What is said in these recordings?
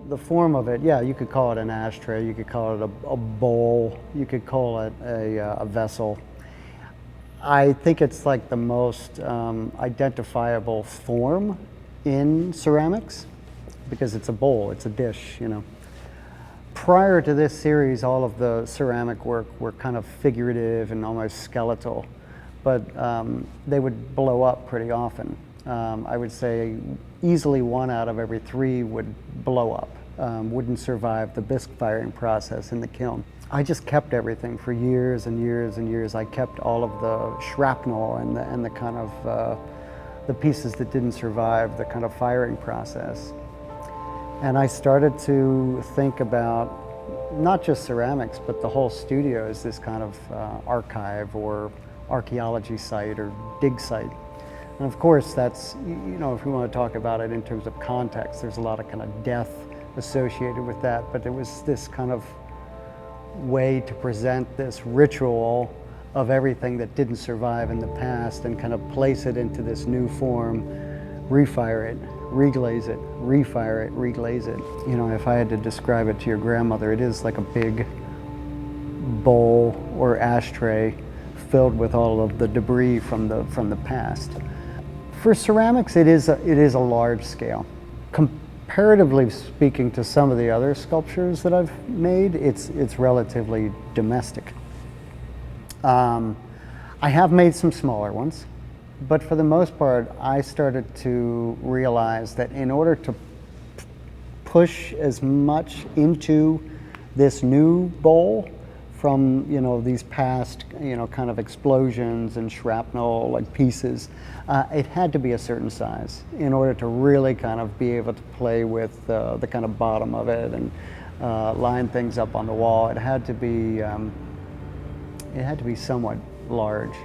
The form of it, yeah, you could call it an ashtray, you could call it a bowl, you could call it a vessel. I think it's like the most identifiable form in ceramics because it's a bowl, it's a dish, you know. Prior to this series, all of the ceramic work were kind of figurative and almost skeletal, but they would blow up pretty often. I would say easily 1 out of every 3 would blow up, wouldn't survive the bisque firing process in the kiln. I just kept everything for years and years and years. I kept all of the shrapnel and the kind of the pieces that didn't survive the kind of firing process. And I started to think about not just ceramics, but the whole studio as this kind of archive or archaeology site or dig site. And of course, that's, you know, if we want to talk about it in terms of context, there's a lot of kind of death associated with that, but there was this kind of way to present this ritual of everything that didn't survive in the past and kind of place it into this new form, refire it, reglaze it, refire it, reglaze it. You know, if I had to describe it to your grandmother, it is like a big bowl or ashtray filled with all of the debris from the past. For ceramics, it is a large scale. Comparatively speaking to some of the other sculptures that I've made, it's relatively domestic. I have made some smaller ones, but for the most part, I started to realize that in order to push as much into this new bowl from, you know, these past, you know, kind of explosions and shrapnel like pieces, it had to be a certain size in order to really kind of be able to play with the kind of bottom of it and line things up on the wall. It had to be somewhat large.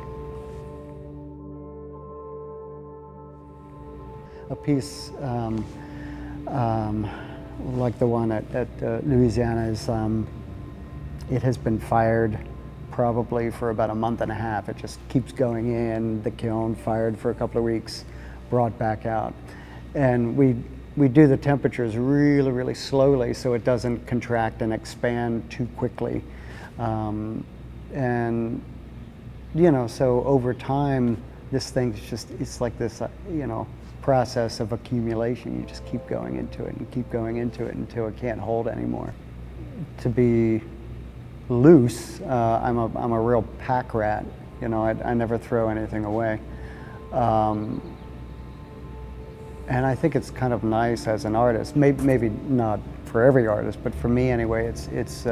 A piece like the one at Louisiana is, it has been fired probably for about a month and a half. It just keeps going in the kiln, fired for a couple of weeks, brought back out. And we do the temperatures really, really slowly so it doesn't contract and expand too quickly. And, you know, so over time, this thing's just, it's like this, you know, process of accumulation. You just keep going into it and keep going into it until it can't hold anymore. To be loose, I'm a real pack rat. You know, I never throw anything away. And I think it's kind of nice as an artist, maybe not for every artist, but for me anyway, it's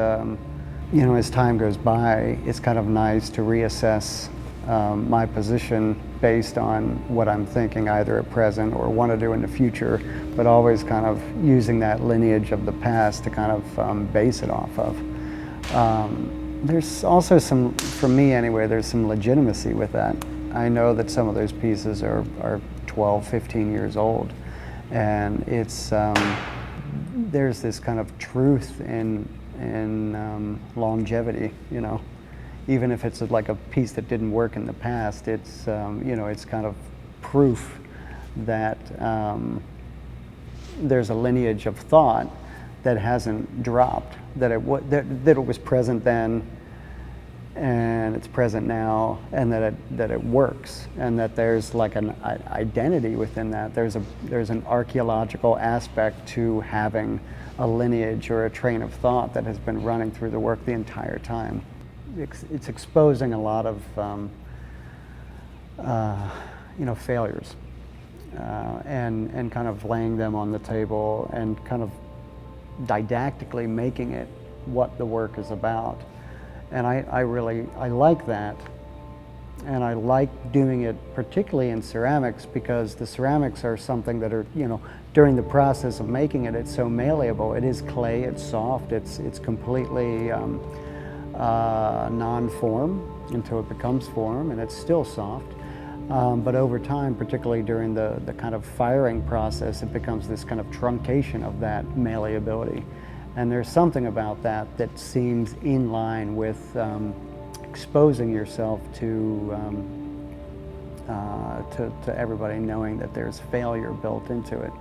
you know, as time goes by, it's kind of nice to reassess my position based on what I'm thinking either at present or want to do in the future, but always kind of using that lineage of the past to kind of base it off of. There's also some, for me anyway, there's some legitimacy with that. I know that some of those pieces are 12, 15 years old, and it's, there's this kind of truth in longevity, you know. Even if it's like a piece that didn't work in the past, it's, you know, it's kind of proof that there's a lineage of thought that hasn't dropped, that it was present then, and it's present now, and that it works, and that there's like an identity within that. There's an archaeological aspect to having a lineage or a train of thought that has been running through the work the entire time. It's exposing a lot of you know, failures, and kind of laying them on the table and kind of didactically making it what the work is about. And I like that, and I like doing it particularly in ceramics, because the ceramics are something that are, you know, during the process of making it, it's so malleable. It is clay, it's soft, it's completely non-form until it becomes form, and it's still soft. But over time, particularly during the kind of firing process, it becomes this kind of truncation of that malleability. And there's something about that that seems in line with exposing yourself to everybody, knowing that there's failure built into it.